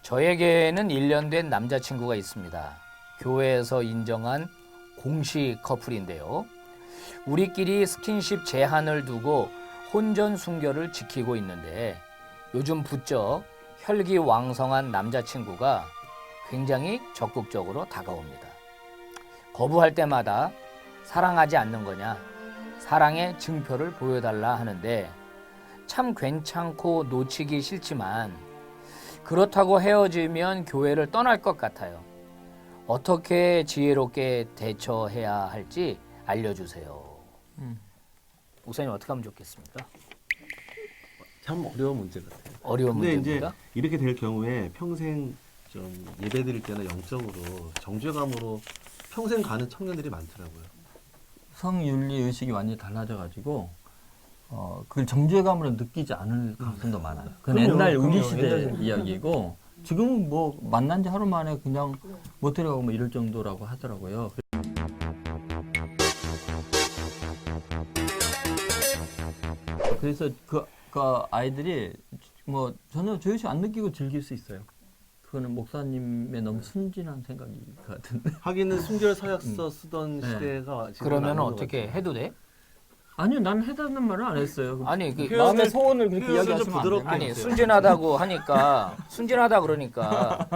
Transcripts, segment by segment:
저에게는 1년 된 남자친구가 있습니다. 교회에서 인정한 공식 커플인데요. 우리끼리 스킨십 제한을 두고 혼전 순결을 지키고 있는데 요즘 부쩍 혈기왕성한 남자친구가 굉장히 적극적으로 다가옵니다. 거부할 때마다 사랑하지 않는 거냐, 사랑의 증표를 보여달라 하는데 참 괜찮고 놓치기 싫지만 그렇다고 헤어지면 교회를 떠날 것 같아요. 어떻게 지혜롭게 대처해야 할지 알려주세요. 목사님 어떻게 하면 좋겠습니까? 참 어려운 문제 같아요. 어려운 근데 문제입니다. 이제 이렇게 될 경우에 평생 좀 예배 드릴 때는 영적으로 정죄감으로 평생 가는 청년들이 많더라고요. 성윤리 의식이 완전히 달라져가지고 그걸 정죄감으로 느끼지 않을 가능성도 많아요. 그건 그럼요, 옛날 우리 그럼요. 시대 옛날 이야기고 지금은 뭐 만난 지 하루 만에 그냥 모텔에 가고 뭐 이럴 정도라고 하더라고요. 그래서 그 아이들이 뭐 전혀 죄의식 안 느끼고 즐길 수 있어요. 그거는 목사님의 너무 순진한 생각이 같은데. 하기는 순결 서약서 쓰던 네. 시대가 지금 그러면 아닌 것 어떻게 같아요. 해도 돼? 아니요, 나는 해달라는 말을 안 했어요. 아니 그 마음의 소원을 그렇게 표현을 좀 이야기하시면 안 부드럽게 돼요. 아니 순진하다고 하니까 순진하다 그러니까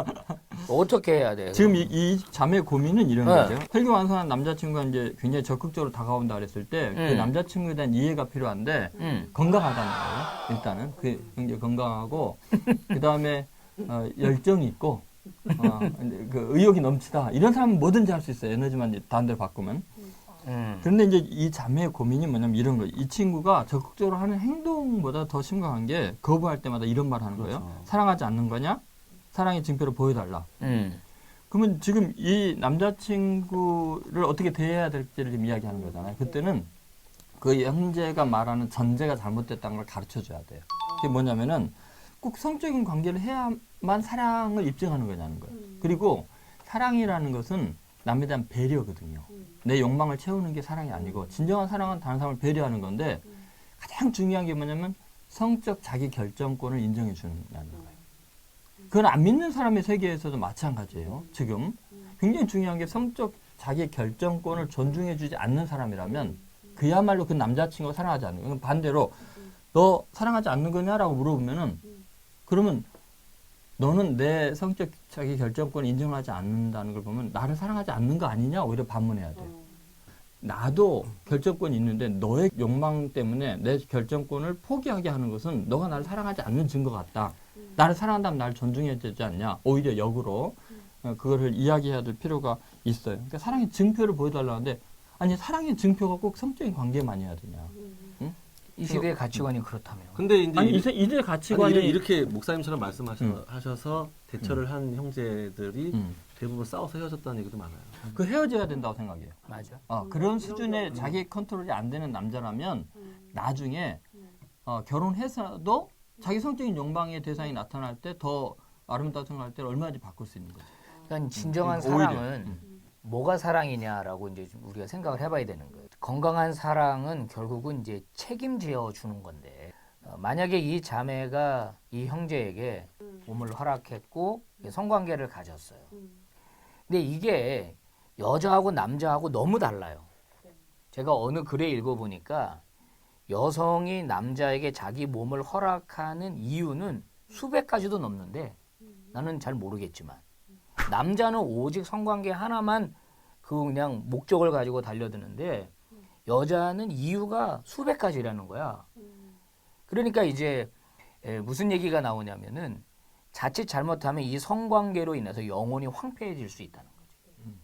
어떻게 해야 돼? 지금 이 자매의 고민은 이런 네. 거죠. 혈기완성한 남자친구가 이제 굉장히 적극적으로 다가온다 그랬을 때 그 남자친구에 대한 이해가 필요한데 건강하다는 거예요. 일단은 그 굉장히 건강하고 그 다음에 열정이 있고 그 의욕이 넘치다. 이런 사람은 뭐든지 할 수 있어요. 에너지만 다른 바꾸면. 그런데 이제 이 자매의 고민이 뭐냐면 이런 거예요. 이 친구가 적극적으로 하는 행동보다 더 심각한 게 거부할 때마다 이런 말 하는 거예요. 그렇죠. 사랑하지 않는 거냐? 사랑의 증표를 보여달라. 그러면 지금 이 남자친구를 어떻게 대해야 될지를 지금 이야기하는 거잖아요. 그때는 그 형제가 말하는 전제가 잘못됐다는 걸 가르쳐 줘야 돼요. 그게 뭐냐면은 꼭 성적인 관계를 해야만 사랑을 입증하는 거냐는 거예요. 그리고 사랑이라는 것은 남에 대한 배려거든요. 내 욕망을 채우는 게 사랑이 아니고 진정한 사랑은 다른 사람을 배려하는 건데 가장 중요한 게 뭐냐면 성적 자기 결정권을 인정해 주는 거예요. 그건 안 믿는 사람의 세계에서도 마찬가지예요. 지금 굉장히 중요한 게 성적 자기 결정권을 존중해 주지 않는 사람이라면 그야말로 그 남자친구가 사랑하지 않는 거예요. 반대로 너 사랑하지 않는 거냐라고 물어보면은 그러면 너는 내 성적 자기 결정권을 인정하지 않는다는 걸 보면 나를 사랑하지 않는 거 아니냐 오히려 반문해야 돼요. 나도 결정권이 있는데 너의 욕망 때문에 내 결정권을 포기하게 하는 것은 너가 나를 사랑하지 않는 증거 같다. 나를 사랑한다면 나를 존중해야 되지 않냐. 오히려 역으로 그거를 이야기해야 될 필요가 있어요. 그러니까 사랑의 증표를 보여달라는데 아니 사랑의 증표가 꼭 성적인 관계만이어야 되냐. 응? 이 시대의 가치관이 그렇다면. 근데 이제 아니 이제 가치관이 이렇게 목사님처럼 말씀하셔서 대처를 한 형제들이 대부분 싸워서 헤어졌다는 얘기도 많아요. 그 헤어져야 된다고 생각해요. 맞아. 그런 수준의 자기 컨트롤이 안 되는 남자라면 나중에 결혼해서도 자기 성적인 욕망의 대상이 나타날 때 더 아름다워 생각할 때 얼마든지 바꿀 수 있는 거죠. 그러니까 진정한 오히려. 사랑은 뭐가 사랑이냐라고 이제 좀 우리가 생각을 해봐야 되는 거예요. 건강한 사랑은 결국은 이제 책임져 주는 건데 만약에 이 자매가 이 형제에게 몸을 허락했고 성관계를 가졌어요. 근데 이게 여자하고 남자하고 너무 달라요. 제가 어느 글에 읽어보니까 여성이 남자에게 자기 몸을 허락하는 이유는 수백 가지도 넘는데 나는 잘 모르겠지만 남자는 오직 성관계 하나만 그냥 목적을 가지고 달려드는데 여자는 이유가 수백 가지라는 거야. 그러니까 이제 무슨 얘기가 나오냐면은 자칫 잘못하면 이 성관계로 인해서 영혼이 황폐해질 수 있다는 거지.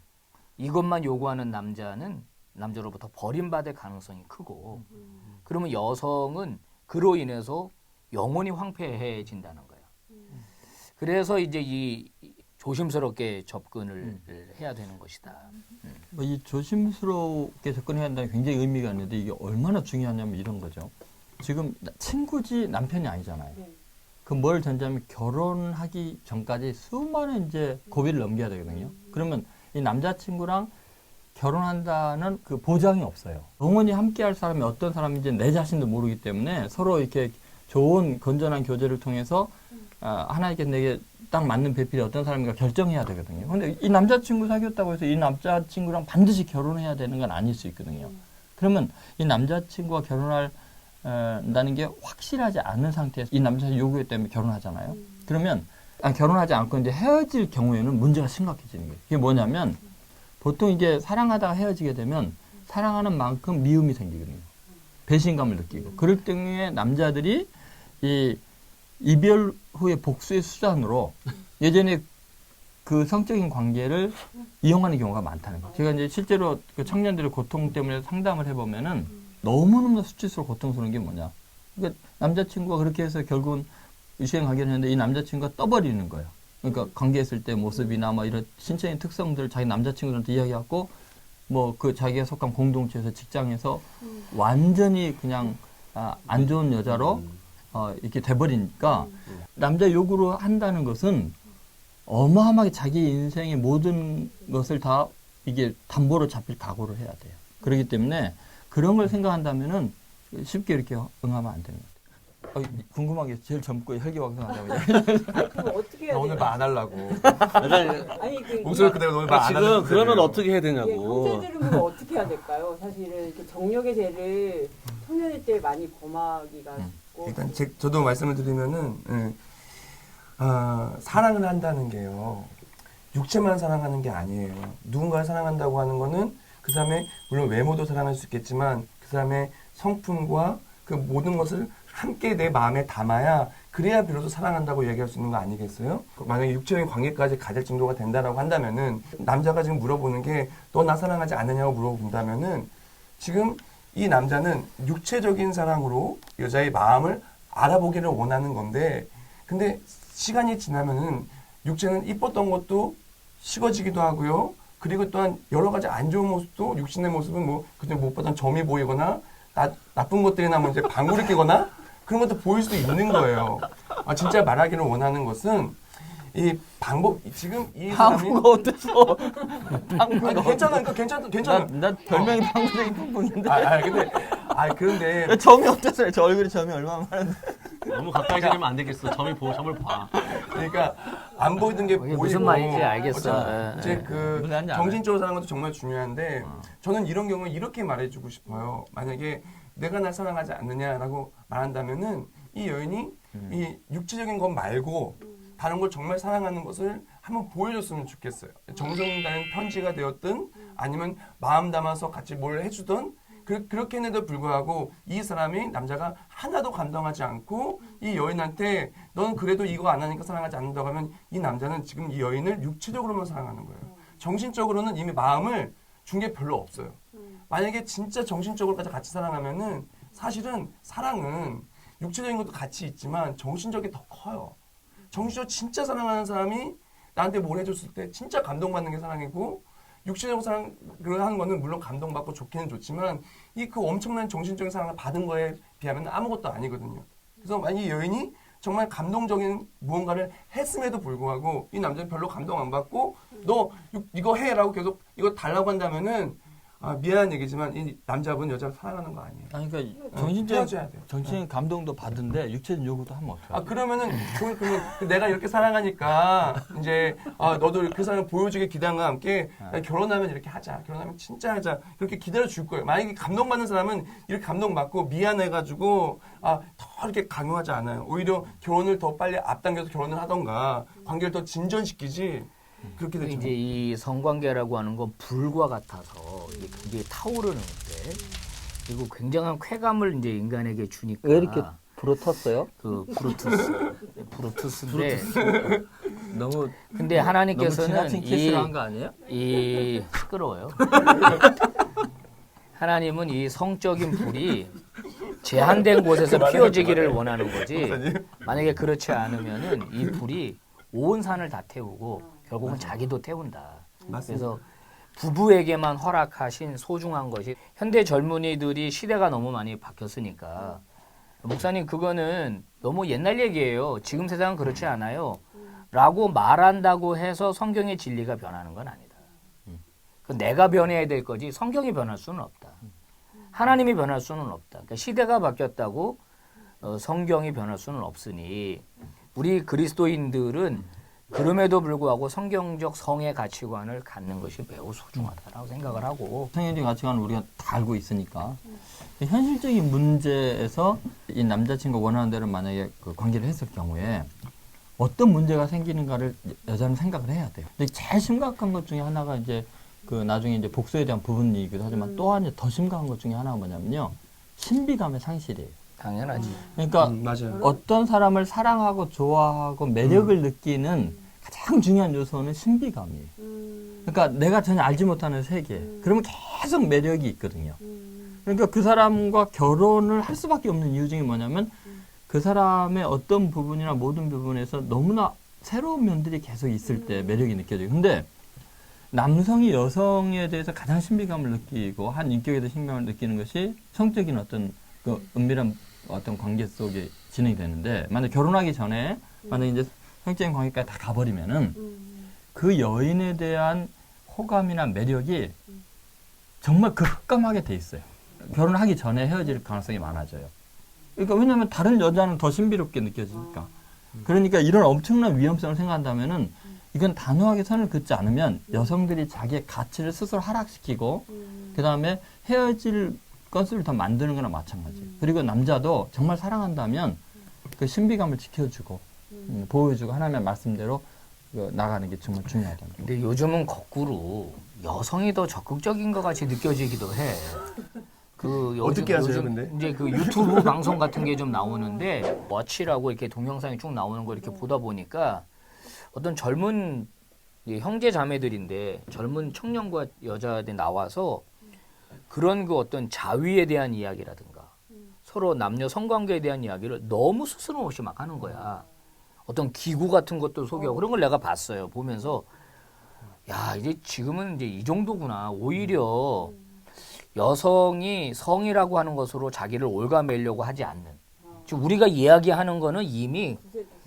이것만 요구하는 남자는 남자로부터 버림받을 가능성이 크고 그러면 여성은 그로 인해서 영혼이 황폐해진다는 거야. 그래서 이제 이 조심스럽게 접근을 해야 되는 것이다. 이 조심스럽게 접근해야 한다는 굉장히 의미가 있는데 이게 얼마나 중요하냐면 이런 거죠. 지금 친구지 남편이 아니잖아요. 그 뭘 전제하면 결혼하기 전까지 수많은 이제 고비를 넘겨야 되거든요. 그러면 이 남자친구랑 결혼한다는 그 보장이 없어요. 영원히 함께할 사람이 어떤 사람인지 내 자신도 모르기 때문에 서로 이렇게 좋은 건전한 교제를 통해서 하나님께서 내게 딱 맞는 배필이 어떤 사람인가 결정해야 되거든요. 근데 이 남자친구 사귀었다고 해서 이 남자친구랑 반드시 결혼해야 되는 건 아닐 수 있거든요. 그러면 이 남자친구와 결혼한다는 게 확실하지 않은 상태에서 이 남자의 요구 때문에 결혼하잖아요. 그러면 결혼하지 않고 이제 헤어질 경우에는 문제가 심각해지는 거예요. 이게 뭐냐면 보통 이게 사랑하다가 헤어지게 되면 사랑하는 만큼 미움이 생기거든요. 배신감을 느끼고. 그럴 경우에 남자들이 이 이별 후에 복수의 수단으로 예전에 그 성적인 관계를 이용하는 경우가 많다는 거예요. 제가 이제 실제로 그 청년들의 고통 때문에 상담을 해보면은 너무너무 수치스러워 고통스러운 게 뭐냐. 그러니까 남자친구가 그렇게 해서 결국은 유시행하기로 했는데 이 남자친구가 떠버리는 거예요. 그러니까 관계했을 때 모습이나 뭐 이런 신체적인 특성들을 자기 남자친구한테 이야기하고 뭐 그 자기가 속한 공동체에서 직장에서 완전히 그냥 안 좋은 여자로 이렇게 돼버리니까 남자 요구로 한다는 것은 어마어마하게 자기 인생의 모든 것을 다 이게 담보로 잡힐 각오를 해야 돼요. 그렇기 때문에 그런 걸 생각한다면은 쉽게 이렇게 응하면 안 되는 것 같아요. 궁금한 게 제일 젊고 혈기왕성하다고. 그럼 어떻게 해야 돼요? 오늘 말 안 하려고. 아니 목소리 그대로 오늘 말 안 하려고. 지금 그러면 어떻게 해야 되냐고. 형제들은 그럼 어떻게 해야 될까요? 사실은 이렇게 정력의 죄를 청년일 때 많이 범하기가 쉽고. 일단 저도 말씀을 드리면은 사랑을 한다는 게요. 육체만 사랑하는 게 아니에요. 누군가를 사랑한다고 하는 거는 그 사람의 물론 외모도 사랑할 수 있겠지만 그 사람의 성품과 그 모든 것을 함께 내 마음에 담아야 그래야 비로소 사랑한다고 얘기할 수 있는 거 아니겠어요? 만약에 육체적인 관계까지 가질 정도가 된다라고 한다면은 남자가 지금 물어보는 게 너 나 사랑하지 않느냐고 물어본다면은 지금 이 남자는 육체적인 사랑으로 여자의 마음을 알아보기를 원하는 건데 근데 시간이 지나면은 육체는 이뻤던 것도 식어지기도 하고요. 그리고 또한 여러 가지 안 좋은 모습도 육신의 모습은 뭐 그때 못 봤던 점이 보이거나 나쁜 것들이나 뭐 이제 방구를 끼거나 그런 것도 보일 수도 있는 거예요. 진짜 말하기를 원하는 것은 이 방법 지금 이 사람이 방구가 어때서? 방구가 괜찮아. 나 별명이 방구쟁이 풍부인데. 그런데 점이 어땠어요? 저 얼굴에 점이 얼마나 많은데. 너무 가까이 지르면 안 되겠어. 점을 봐. 그러니까 안 보이던 게 보이고 무슨 말인지 알겠어. 이제 그 무슨 말인지 정신적으로 사는 것도 정말 중요한데 저는 이런 경우에 이렇게 말해주고 싶어요. 만약에 내가 날 사랑하지 않느냐라고 말한다면은 이 여인이 이 육체적인 것 말고 다른 걸 정말 사랑하는 것을 한번 보여줬으면 좋겠어요. 정성다는 편지가 되었든 아니면 마음 담아서 같이 뭘 해주든 그렇게 했는데도 불구하고 이 사람이 남자가 하나도 감동하지 않고 이 여인한테 넌 그래도 이거 안 하니까 사랑하지 않는다고 하면 이 남자는 지금 이 여인을 육체적으로만 사랑하는 거예요. 정신적으로는 이미 마음을 준 게 별로 없어요. 만약에 진짜 정신적으로까지 같이 사랑하면은 사실은 사랑은 육체적인 것도 같이 있지만 정신적이 더 커요. 정신적으로 진짜 사랑하는 사람이 나한테 뭘 해줬을 때 진짜 감동받는 게 사랑이고 육체적으로 사랑을 하는 거는 물론 감동받고 좋기는 좋지만 이 그 엄청난 정신적인 사랑을 받은 거에 비하면 아무것도 아니거든요. 그래서 만약 이 여인이 정말 감동적인 무언가를 했음에도 불구하고 이 남자는 별로 감동 안 받고 너 이거 해라고 계속 이거 달라고 한다면은 미안한 얘기지만 이 남자분 여자를 사랑하는 거 아니에요. 그러니까 헤어져야 돼요. 정신적인 감동도 받는데 육체적인 요구도 하면 어떡해? 그러면은 그러면 내가 이렇게 사랑하니까 이제 너도 그 사랑을 보여주게 기대함과 함께 결혼하면 이렇게 하자. 결혼하면 진짜 하자. 그렇게 기다려 줄 거예요. 만약에 감동받는 사람은 이렇게 감동받고 미안해가지고 더 이렇게 강요하지 않아요. 오히려 결혼을 더 빨리 앞당겨서 결혼을 하던가 관계를 더 진전시키지. 그렇게 되죠. 이제 이 성관계라고 하는 건 불과 같아서 이게 타오르는데 그리고 굉장한 쾌감을 이제 인간에게 주니까 왜 이렇게 불어텄어요? 그 브루투스인데 너무 근데 너무 하나님께서는 지나친 캐시를 한 거 아니에요? 이 시끄러워요. 하나님은 이 성적인 불이 제한된 곳에서 피워지기를 원하는 거지. 만약에 그렇지 않으면은 이 불이 온 산을 다 태우고 결국은 자기도 태운다. 그래서 부부에게만 허락하신 소중한 것이 현대 젊은이들이 시대가 너무 많이 바뀌었으니까 목사님 그거는 너무 옛날 얘기예요. 지금 세상은 그렇지 않아요. 라고 말한다고 해서 성경의 진리가 변하는 건 아니다. 내가 변해야 될 거지 성경이 변할 수는 없다. 하나님이 변할 수는 없다. 그러니까 시대가 바뀌었다고 성경이 변할 수는 없으니 우리 그리스도인들은 그럼에도 불구하고 성경적 성의 가치관을 갖는 것이 매우 소중하다라고 생각을 하고 성경적 가치관을 우리가 다 알고 있으니까 현실적인 문제에서 이 남자친구가 원하는 대로 만약에 그 관계를 했을 경우에 어떤 문제가 생기는가를 여자는 생각을 해야 돼요. 근데 제일 심각한 것 중에 하나가 이제 그 나중에 이제 복수에 대한 부분이기도 하지만 또 하나 더 심각한 것 중에 하나가 뭐냐면요. 신비감의 상실이에요. 당연하지. 그러니까 맞아요. 어떤 사람을 사랑하고 좋아하고 매력을 느끼는 가장 중요한 요소는 신비감이에요. 그러니까 내가 전혀 알지 못하는 세계. 그러면 계속 매력이 있거든요. 그러니까 그 사람과 결혼을 할 수밖에 없는 이유 중에 뭐냐면 그 사람의 어떤 부분이나 모든 부분에서 너무나 새로운 면들이 계속 있을 때 매력이 느껴져요. 근데 남성이 여성에 대해서 가장 신비감을 느끼고 한 인격에 대해서 신비감을 느끼는 것이 성적인 어떤 그 은밀한 어떤 관계 속에 진행이 되는데 만약 결혼하기 전에 만약 이제 성적인 관계까지 다 가버리면은 그 여인에 대한 호감이나 매력이 정말 급감하게 돼 있어요. 결혼하기 전에 헤어질 가능성이 많아져요. 그러니까 왜냐하면 다른 여자는 더 신비롭게 느껴지니까. 그러니까 이런 엄청난 위험성을 생각한다면은 이건 단호하게 선을 긋지 않으면 여성들이 자기의 가치를 스스로 하락시키고 그 다음에 헤어질 건수를 더 만드는 거나 마찬가지예요. 그리고 남자도 정말 사랑한다면 그 신비감을 지켜주고 보여주고 하나님의 말씀대로 나가는 게 정말 중요하다. 근데 요즘은 거꾸로 여성이 더 적극적인 것 같이 느껴지기도 해. 그 어떻게 하세요, 요즘 근데? 이제 그 유튜브 방송 같은 게 좀 나오는데 워치라고 이렇게 동영상이 쭉 나오는 거 이렇게 보다 보니까 어떤 젊은 형제 자매들인데 젊은 청년과 여자들이 나와서 그런 그 어떤 자위에 대한 이야기라든가 서로 남녀 성관계에 대한 이야기를 너무 스스럼 없이 막 하는 거야. 어떤 기구 같은 것도 소개하고 그런 걸 내가 봤어요. 보면서 야 이제 지금은 이제 이 정도구나. 오히려 여성이 성이라고 하는 것으로 자기를 올가매려고 하지 않는. 지금 우리가 이야기하는 거는 이미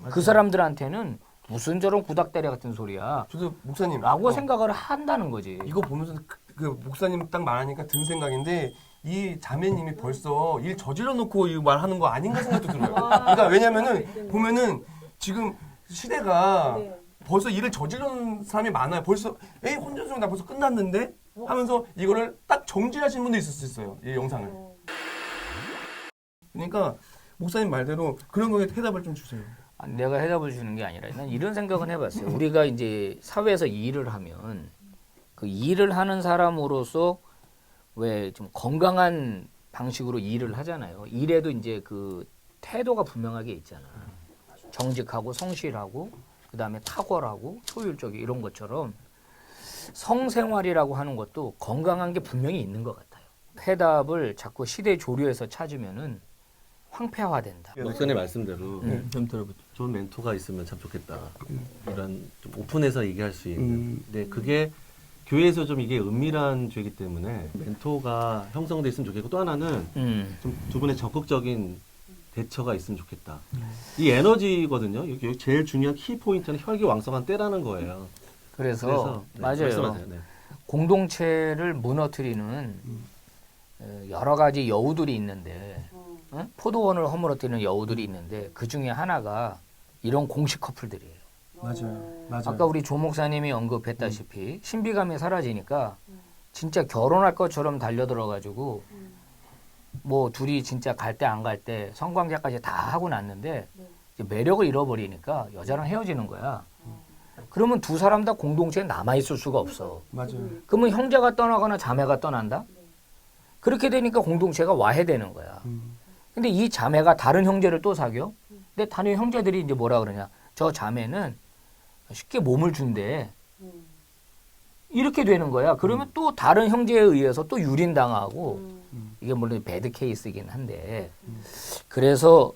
그 사람들한테는 무슨 저런 구닥다리 같은 소리야. 저도 목사님 라고 생각을 한다는 거지. 이거 보면서 그 목사님 딱 말하니까 든 생각인데 이 자매님이 벌써 일 저질러 놓고 이 말하는 거 아닌가 생각도 들어요. 그러니까 왜냐면은 보면은 지금 시대가 벌써 일을 저질러 놓은 사람이 많아요. 벌써 에이 혼전수용 나 벌써 끝났는데 하면서 이거를 딱 정지하시는 분도 있을 수 있어요. 이 영상을. 그러니까 목사님 말대로 그런 거에 해답을 좀 주세요. 내가 해답을 주는 게 아니라 난 이런 생각은 해봤어요. 우리가 이제 사회에서 일을 하면 그 일을 하는 사람으로서 왜 좀 건강한 방식으로 일을 하잖아요. 일에도 이제 그 태도가 분명하게 있잖아. 정직하고 성실하고 그다음에 탁월하고 효율적이 이런 것처럼 성생활이라고 하는 것도 건강한 게 분명히 있는 것 같아요. 해답을 자꾸 시대 조류에서 찾으면은 황폐화된다. 목사님 말씀대로 좀 들어보죠. 좋은 멘토가 있으면 참 좋겠다. 이런 좀 오픈해서 얘기할 수 있는. 근데 그게 교회에서 좀 이게 은밀한 죄이기 때문에 멘토가 형성돼 있으면 좋겠고 또 하나는 좀 두 분의 적극적인 대처가 있으면 좋겠다. 이 에너지거든요. 여기 제일 중요한 키 포인트는 혈기왕성한 때라는 거예요. 그래서 네, 맞아요. 말씀하세요. 네. 공동체를 무너뜨리는 여러 가지 여우들이 있는데 포도원을 허물어뜨리는 여우들이 있는데 그 중에 하나가 이런 공식 커플들이에요. 맞아요. 맞아요. 아까 우리 조 목사님이 언급했다시피 신비감이 사라지니까 진짜 결혼할 것처럼 달려들어가지고 뭐 둘이 진짜 갈 때 안 갈 때 성관계까지 다 하고 났는데 이제 매력을 잃어버리니까 여자랑 헤어지는 거야. 그러면 두 사람 다 공동체에 남아있을 수가 없어. 맞아요. 그러면 형제가 떠나거나 자매가 떠난다? 그렇게 되니까 공동체가 와해되는 거야. 근데 이 자매가 다른 형제를 또 사겨? 근데 다른 형제들이 이제 뭐라 그러냐. 저 자매는 쉽게 몸을 준대. 이렇게 되는 거야. 그러면 또 다른 형제에 의해서 또 유린당하고 이게 물론 배드 케이스이긴 한데 그래서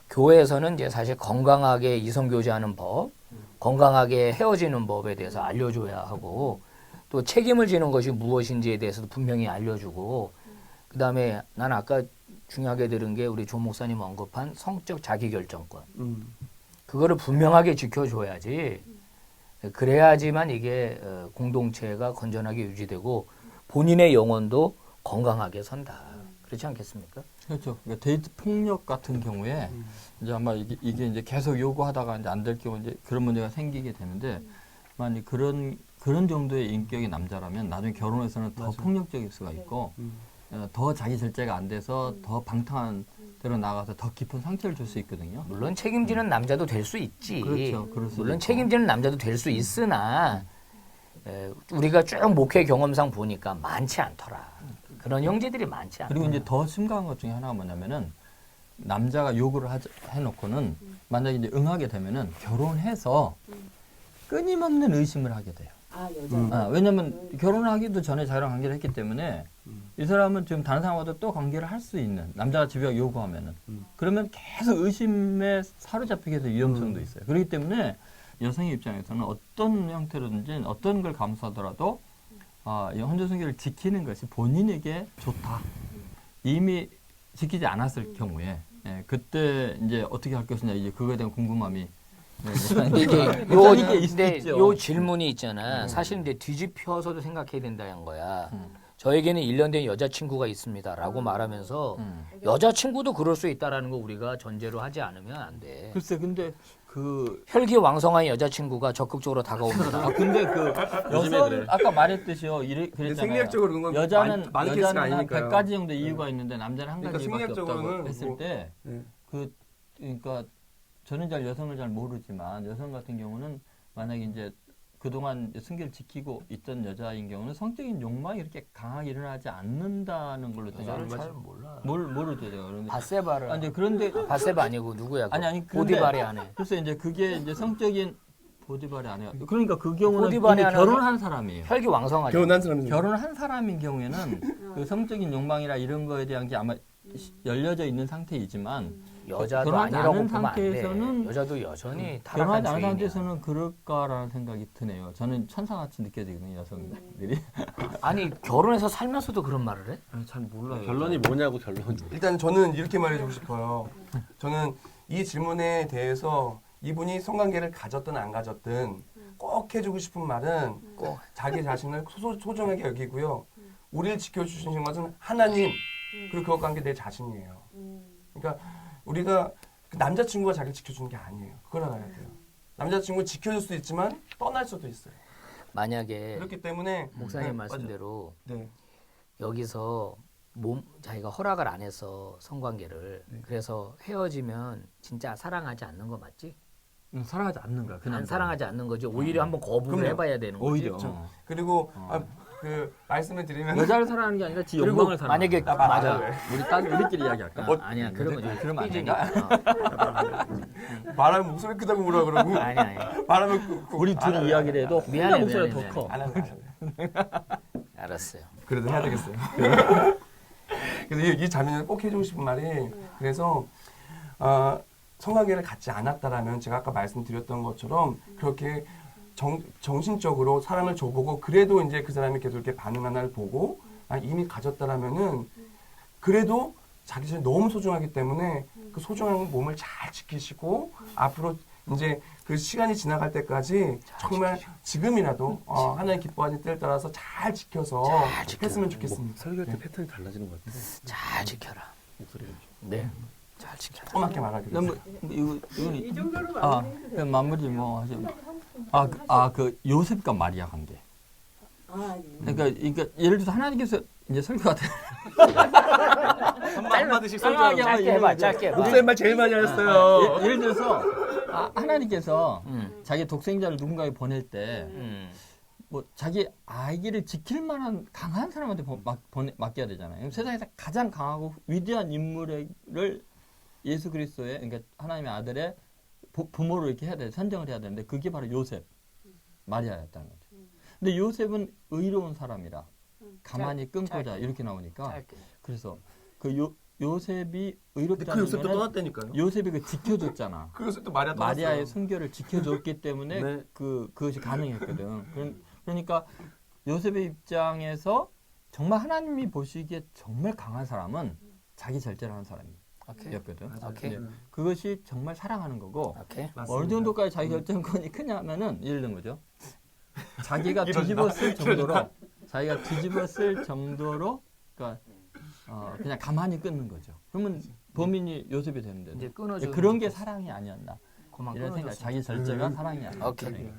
교회에서는 이제 사실 건강하게 이성교제하는 법, 건강하게 헤어지는 법에 대해서 알려줘야 하고 또 책임을 지는 것이 무엇인지에 대해서도 분명히 알려주고 그 다음에 난 아까 중요하게 들은 게 우리 조 목사님 언급한 성적 자기결정권 그거를 분명하게 지켜줘야지 그래야지만 이게 공동체가 건전하게 유지되고 본인의 영혼도 건강하게 선다. 그렇지 않겠습니까? 그렇죠. 그러니까 데이트 폭력 같은 경우에 이제 아마 이게 이제 계속 요구하다가 이제 안 될 경우 이제 그런 문제가 생기게 되는데 만약 그런 정도의 인격의 남자라면 나중에 결혼해서는 더 폭력적일 수가 있고 더 자기 절제가 안 돼서 더 방탕한 대로 나가서 더 깊은 상처를 줄 수 있거든요. 물론 책임지는 남자도 될 수 있지. 그렇죠. 그럴 수도 물론 있고. 책임지는 남자도 될 수 있으나 우리가 쭉 목회 경험상 보니까 많지 않더라. 그런 형제들이 많지 않아. 그리고 이제 더 심각한 것 중에 하나가 뭐냐면은 남자가 요구를 해놓고는 만약에 이제 응하게 되면은 결혼해서 끊임없는 의심을 하게 돼요. 아, 여자. 왜냐면 결혼하기도 전에 자기랑 관계를 했기 때문에 이 사람은 지금 다른 사람과도 또 관계를 할 수 있는 남자가 집요하게 요구하면은 그러면 계속 의심에 사로잡히게 될 위험성도 있어요. 그렇기 때문에 여성의 입장에서는 어떤 형태로든지 어떤 걸 감수하더라도 이 혼전순결을 지키는 것이 본인에게 좋다. 이미 지키지 않았을 경우에 그때 이제 어떻게 할 것이냐 이제 그거에 대한 궁금함이 근데 이제 요 질문이 있잖아. 사실 근데 뒤집혀서도 생각해야 된다는 거야. 저에게는 1년 된 여자친구가 있습니다라고 말하면서 여자친구도 그럴 수 있다라는 거 우리가 전제로 하지 않으면 안 돼. 글쎄 근데 그 혈기왕성한 여자친구가 적극적으로 다가옵니다. 근데 그 여성 그래. 아까 말했듯이요. 근데 그랬잖아요. 생리학적으로 그런 건 여자는 많은 케이스가 여자는 한 아니니까요. 100가지 정도 이유가 있는데 남자는 한 그러니까 가지 이유밖에 생리학적으로는 없다고 했을 뭐, 때 네. 그러니까 저는 여성을 잘 모르지만 여성 같은 경우는 만약에 이제 그동안 순결을 지키고 있던 여자인 경우는 성적인 욕망이 이렇게 강하게 일어나지 않는다는 걸로 여자를 생각해요. 잘 몰라. 모르죠 제가. 그런데 바세바를. 아니 그런데 바세바 아니고 누구야? 아니 근데 보디바리 안에. 글쎄 이제 그게 이제 성적인 보디발이 아니야. 그러니까 그 경우는 보디발이 이미 아니라 결혼한 사람이에요. 혈기왕성하죠. 결혼한 사람이 결혼을 한 사람인 경우에는 그 성적인 욕망이나 이런 거에 대한 게 아마 열려져 있는 상태이지만 여자도 결혼하지 아니라고 않은 보면 안 돼. 상태에서는 여자도 여전히 타락한 결혼하지 않은 죄인이야. 상태에서는 그럴까라는 생각이 드네요. 저는 천사같이 느껴지거든요, 여성들이. 아니 결혼해서 살면서도 그런 말을 해? 잘 몰라요. 결론이 뭐냐고 결론이. 일단 저는 이렇게 말해주고 싶어요. 저는 이 질문에 대해서 이분이 성관계를 가졌든 안 가졌든 꼭 해주고 싶은 말은 꼭 자기 자신을 소중하게 여기고요. 우리를 지켜주시는 것은 하나님 그리고 그것 관계 내 자신이에요. 그러니까 우리가 남자친구가 자기를 지켜주는 게 아니에요. 그걸 알아야 돼요. 남자친구 지켜줄 수도 있지만 떠날 수도 있어요. 만약에 그렇기 때문에 목사님 네, 말씀대로 네. 여기서 자기가 허락을 안 해서 성관계를 그래서 헤어지면 진짜 사랑하지 않는 거 맞지? 사랑하지 않는 거야. 그냥 안 사랑하지 않는 거지. 오히려 한번 거부를 그럼요. 해봐야 되는 거지. 오히려. 그리고 그 말씀을 드리면 여자를 사랑하는 게 아니라 지 그리고 욕망을 사랑하는 만약에 거야. 맞아. 우리끼리 이야기할까? 아니야. 그러면 좀 그러면 안 삐지니까. 말하면 목소리 크다고 뭐라 그러고 아니. 말하면 우리 둘이 이야기를 해도 미안해, 혼자 목소리가 미안해, 더 커. 안 할래. 알았어요. 그래도 해야 되겠어요. 그래서 이 자매는 꼭 해주고 싶은 말이 그래서 성관계를 갖지 않았다라면 제가 아까 말씀드렸던 것처럼 그렇게 정신적으로 사람을 줘보고 그래도 이제 그 사람이 계속 이렇게 반응하는 날 보고 이미 가졌다라면은 그래도 자기 자신이 너무 소중하기 때문에 그 소중한 몸을 잘 지키시고 앞으로 이제 그 시간이 지나갈 때까지 정말 지금이라도 하나님 기뻐하는 때를 따라서 잘 지켜서 했으면 좋겠습니다. 설교할 때 패턴이 달라지는 것 같아. 잘 지켜라. 목소리가. 네. 잘 지켜라. 조그맣게 말하기로. 이건 이 정도로 그 마무리해도 마무리 뭐 하죠. 그 요셉과 마리아 관계. 네. 그러니까 예를 들어서 하나님께서 이제 설교가 돼. 한마디씩 설교하게 짧게 해봐. 짧게 해봐. 목사님 말 제일 많이 하셨어요. 예를 들어서 하나님께서 음. 자기 독생자를 누군가에 보낼 때 뭐 자기 아기를 지킬 만한 강한 사람한테 맡겨야 되잖아요. 세상에서 가장 강하고 위대한 인물을 예수 그리스도의 그러니까 하나님의 아들의 부모로 이렇게 해야 돼 선정을 해야 되는데 그게 바로 요셉, 마리아였다는 거죠. 근데 요셉은 의로운 사람이라 가만히 끊고자 이렇게 나오니까 짧게. 그래서 그 요셉이 의롭다는 그 요셉도 거는 떠났다니까요. 요셉이 그 지켜줬잖아. 그 요셉도 마리아 마리아의 순결을 지켜줬기 때문에 네. 그것이 가능했거든. 그러니까 요셉의 입장에서 정말 하나님이 보시기에 정말 강한 사람은 자기 절제를 하는 사람이었거든. 오케이. 그것이 정말 사랑하는 거고 오케이. 어느 정도까지 자기 결정권이 크냐면은 예를 든 거죠. 자기가 뒤집어 쓸 정도로 그러니까 그냥 가만히 끊는 거죠. 그러면 범인이 요셉이 되는데 이제 끊어주는 그런 게 사랑이 아니었나 그만 이런 생각. 끊어줬으면 자기 절제가 사랑이 아니었나. 오케이.